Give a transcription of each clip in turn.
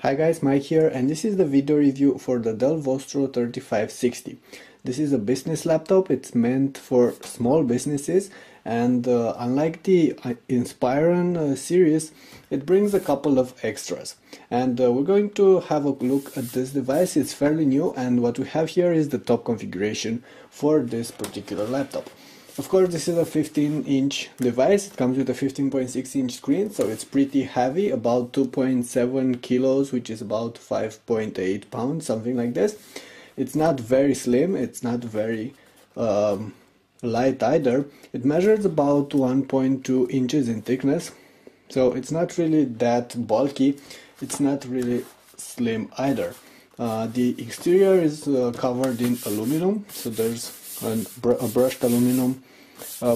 Hi guys, Mike here, and this is the video review for the Dell Vostro 3560. This is a business laptop. It's meant for small businesses, and unlike the Inspiron series, it brings a couple of extras. And we're going to have a look at this device. It's fairly new, and what we have here is the top configuration for this particular laptop. Of course, this is a 15-inch device. It comes with a 15.6-inch screen, so it's pretty heavy, about 2.7 kilos, which is about 5.8 pounds, something like this. It's not very slim, it's not very light either. It measures about 1.2 inches in thickness, so it's not really that bulky. It's not really slim either. The exterior is covered in aluminum, so there's a brushed aluminum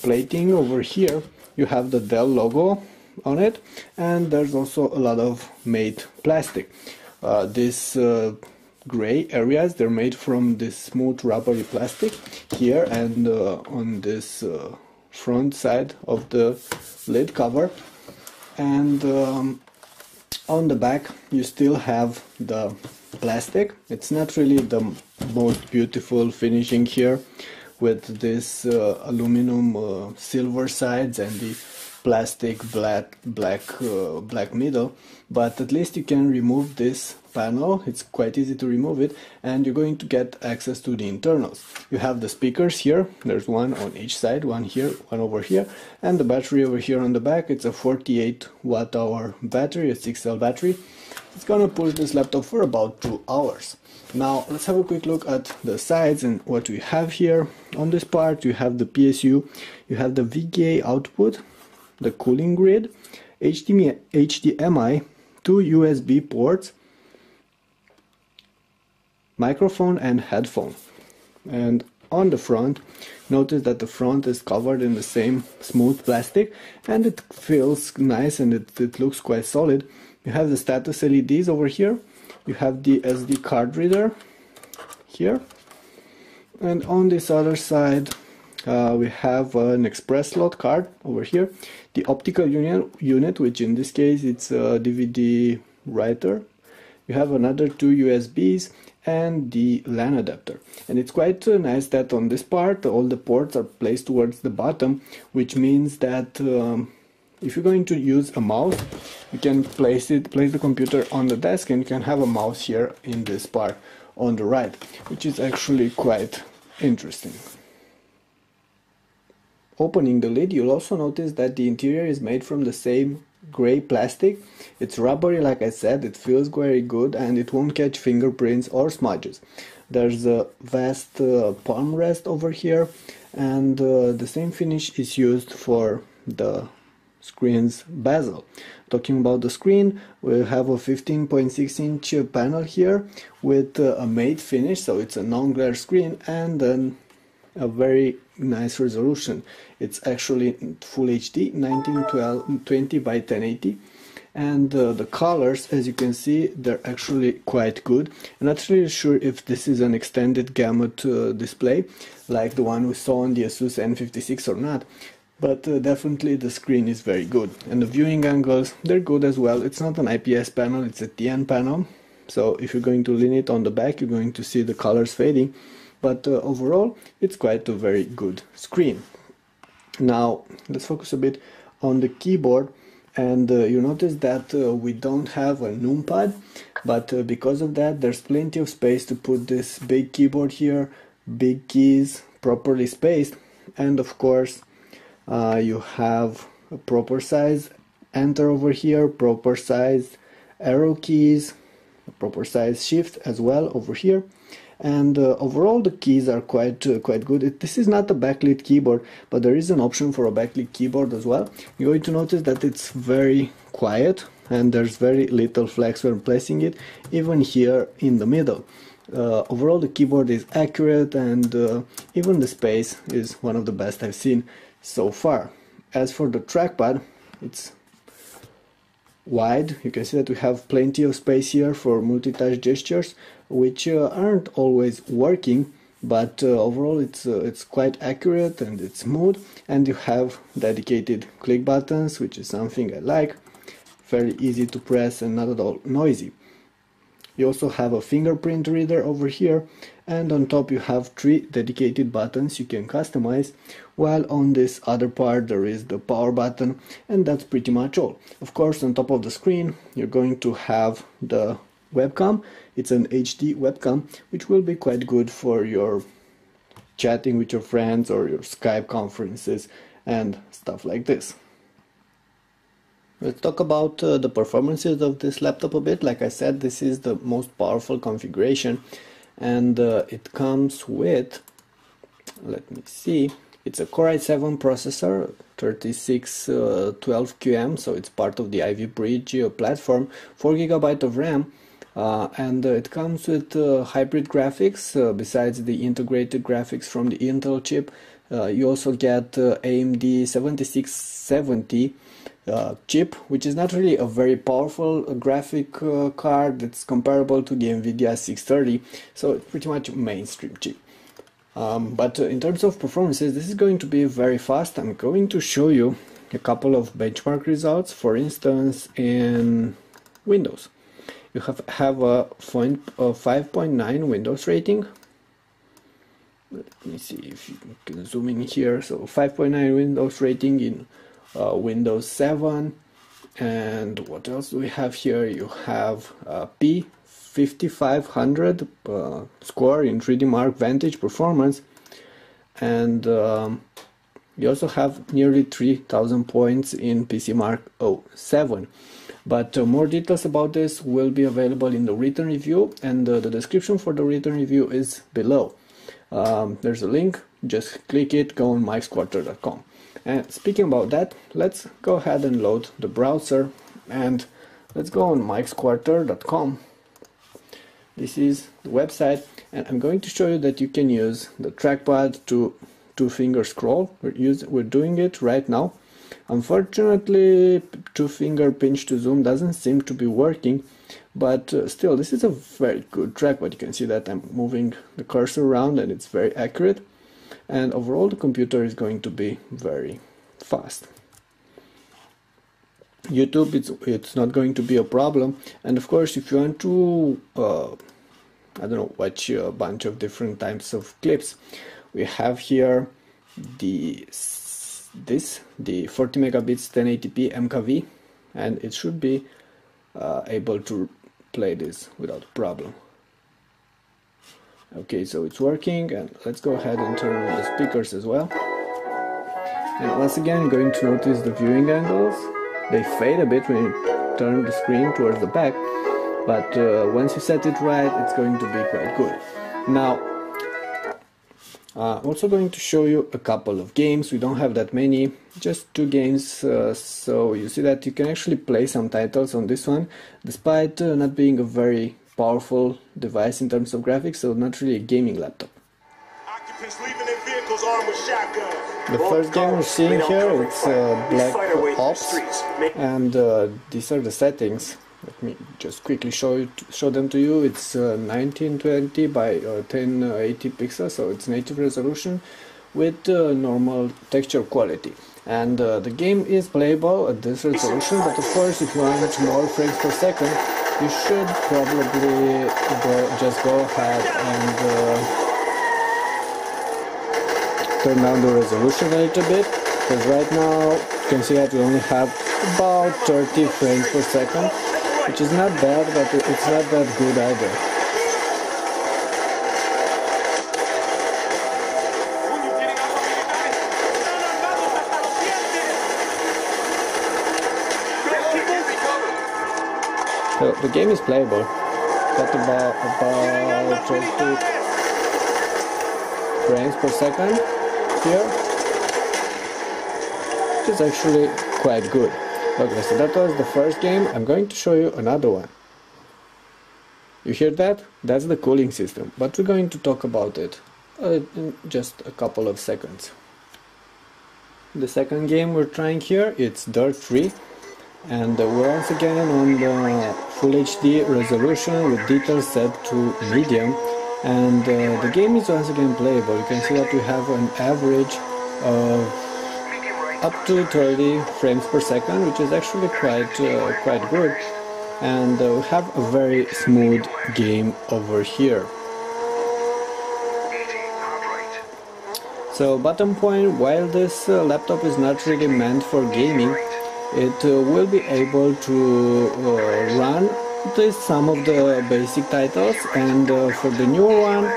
plating over here. You have the Dell logo on it, and there's also a lot of matte plastic. These gray areas, they're made from this smooth rubbery plastic here, and on this front side of the lid cover, and on the back you still have the plastic. It's not really the most beautiful finishing here with this aluminum silver sides and the plastic black middle, but at least you can remove this panel. It's quite easy to remove it, and you're going to get access to the internals. You have the speakers here. There's one on each side, one here, one over here, and the battery over here on the back. It's a 48 watt hour battery, a 6-cell battery. It's gonna push this laptop for about 2 hours. Now let's have a quick look at the sides and what we have here. On this part you have the PSU, you have the VGA output, the cooling grid, HDMI, 2 USB ports, microphone and headphone. And on the front, notice that the front is covered in the same smooth plastic, and it feels nice, and it looks quite solid. You have the status LEDs over here, you have the SD card reader here, and on this other side we have an express slot card over here, the optical unit, which in this case it's a DVD writer. You have another 2 USBs and the LAN adapter. And it's quite nice that on this part all the ports are placed towards the bottom, which means that if you're going to use a mouse, you can place the computer on the desk, and you can have a mouse here in this part on the right, which is actually quite interesting. Opening the lid, you'll also notice that the interior is made from the same gray plastic. It's rubbery, like I said, it feels very good, and it won't catch fingerprints or smudges. There's a vast palm rest over here, and the same finish is used for the screen's bezel. Talking about the screen, we have a 15.6-inch panel here with a matte finish, so it's a non-glare screen, and then a very nice resolution. It's actually full HD, 1920 by 1080, and the colors, as you can see, they're actually quite good. I'm not really sure if this is an extended gamut display like the one we saw on the Asus N56 or not, but definitely the screen is very good, and the viewing angles, they're good as well. It's not an IPS panel, it's a TN panel, so if you're going to lean it on the back, you're going to see the colors fading, but overall it's quite a very good screen. Now let's focus a bit on the keyboard, and you notice that we don't have a numpad, but because of that there's plenty of space to put this big keyboard here, big keys properly spaced, and of course you have a proper size enter over here, proper size arrow keys, a proper size shift as well over here, and overall the keys are quite good. This is not a backlit keyboard, but there is an option for a backlit keyboard as well. You're going to notice that it's very quiet, and there's very little flex when placing it, even here in the middle. Overall the keyboard is accurate, and even the space is one of the best I've seen so far. As for the trackpad, it's wide. You can see that we have plenty of space here for multi-touch gestures, which aren't always working, but overall it's quite accurate and it's smooth, and you have dedicated click buttons, which is something I like. Very easy to press and not at all noisy. You also have a fingerprint reader over here, and on top you have 3 dedicated buttons you can customize, while on this other part there is the power button, and that's pretty much all. Of course, on top of the screen you're going to have the webcam. It's an HD webcam, which will be quite good for your chatting with your friends or your Skype conferences and stuff like this. Let's talk about the performances of this laptop a bit. Like I said, this is the most powerful configuration, and it comes with, let me see, it's a Core i7 processor, 3612QM, so it's part of the Ivy Bridge platform, 4 GB of RAM, and it comes with hybrid graphics. Besides the integrated graphics from the Intel chip, you also get AMD 7670 chip, which is not really a very powerful graphic card. It's comparable to the NVIDIA 630, so it's pretty much a mainstream chip. But in terms of performances, this is going to be very fast. I'm going to show you a couple of benchmark results. For instance, in Windows, you have a 5.9 Windows rating. Let me see if you can zoom in here. So 5.9 Windows rating in Windows 7, and what else do we have here? You have P5500 score in 3D Mark Vantage performance, and you also have nearly 3000 points in PC Mark 07. But more details about this will be available in the written review, and the description for the written review is below. There's a link, just click it, go on mikesquarter.com. And speaking about that, let's go ahead and load the browser, and let's go on mikesquarter.com. This is the website, and I'm going to show you that you can use the trackpad to two-finger scroll. We're doing it right now. Unfortunately, two-finger pinch to zoom doesn't seem to be working, but still, this is a very good trackpad. You can see that I'm moving the cursor around and it's very accurate, and overall the computer is going to be very fast. YouTube, it's not going to be a problem, and of course if you want to I don't know, watch a bunch of different types of clips, we have here the 40 megabits 1080p MKV, and it should be able to play this without a problem. Okay, so it's working, and let's go ahead and turn on the speakers as well. And once again, you're going to notice the viewing angles. They fade a bit when you turn the screen towards the back, but once you set it right, it's going to be quite good. Now, I'm also going to show you a couple of games. We don't have that many, just 2 games, so you see that you can actually play some titles on this one, despite not being a very powerful device in terms of graphics, so not really a gaming laptop. The first game we're seeing here, it's Black Ops, and these are the settings. Let me just quickly show them to you. It's 1920 by 1080 pixels, so it's native resolution with normal texture quality. And the game is playable at this resolution, but of course if you want more frames per second, you should probably just go ahead and turn down the resolution a little bit, because right now you can see that we only have about 30 frames per second, which is not bad, but it's not that good either. So the game is playable, got about 30 frames per second here, which is actually quite good. Okay, so that was the first game. I'm going to show you another one. You hear that? That's the cooling system, but we're going to talk about it in just a couple of seconds. The second game we're trying here, it's Dirt 3, and we're once again on the Full HD resolution with details set to medium, and the game is once again playable. You can see that we have an average of up to 30 frames per second, which is actually quite good. and we have a very smooth game over here. So bottom point, while this laptop is not really meant for gaming, it will be able to run some of the basic titles, and for the newer one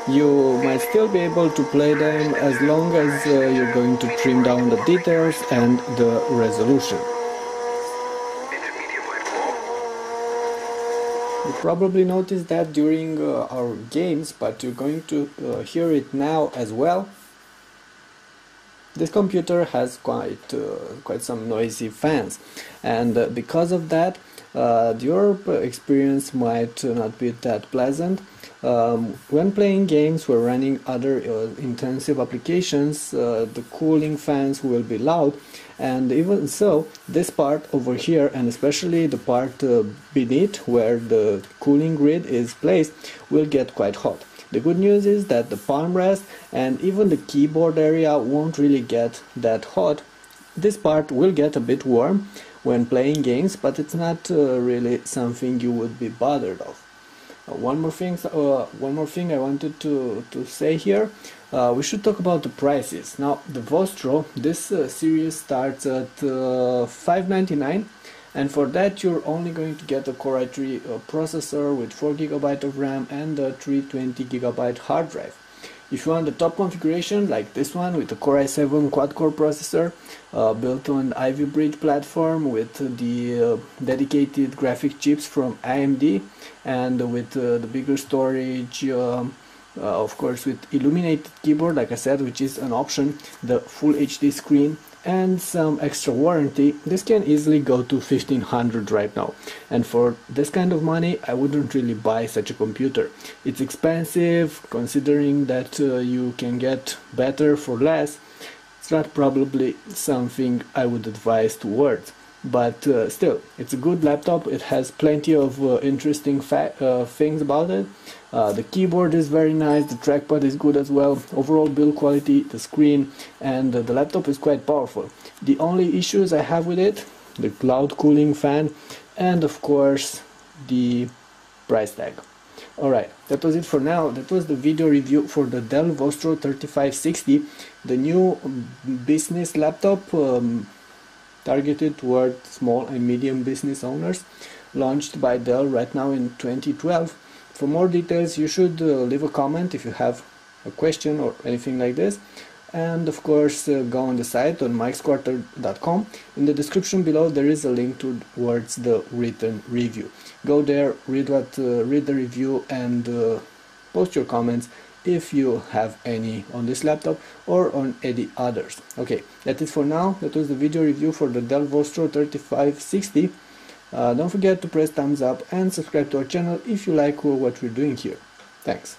you might still be able to play them as long as you're going to trim down the details and the resolution. You probably noticed that during our games, but you're going to hear it now as well. This computer has quite some noisy fans, and because of that your experience might not be that pleasant. When playing games or running other intensive applications, the cooling fans will be loud, and even so this part over here, and especially the part beneath where the cooling grid is placed, will get quite hot. The good news is that the palm rest and even the keyboard area won't really get that hot. This part will get a bit warm when playing games, but it's not really something you would be bothered of. One more thing I wanted to say here. We should talk about the prices. Now, the Vostro, this series starts at $599. And for that you're only going to get a Core i3 processor with 4 GB of RAM and a 320 GB hard drive. If you want the top configuration, like this one with a Core i7 quad-core processor built on Ivy Bridge platform with the dedicated graphic chips from AMD, and with the bigger storage, of course with illuminated keyboard, like I said, which is an option, the full HD screen, and some extra warranty, this can easily go to $1,500 right now. And for this kind of money I wouldn't really buy such a computer. It's expensive, considering that you can get better for less. It's not probably something I would advise towards, but still, it's a good laptop. It has plenty of interesting things about it. The keyboard is very nice, the trackpad is good as well, overall build quality, the screen, and the laptop is quite powerful. The only issues I have with it, the cloud cooling fan, and of course the price tag. Alright, that was it for now. That was the video review for the Dell Vostro 3560, the new business laptop targeted toward small and medium business owners, launched by Dell right now in 2012. For more details you should leave a comment if you have a question or anything like this, and of course go on the site on mikesquarter.com. In the description below there is a link towards the written review. Go there, read the review, and post your comments if you have any on this laptop or on any others. Okay, that is for now. That was the video review for the Dell Vostro 3560. Don't forget to press thumbs up and subscribe to our channel if you like what we're doing here. Thanks.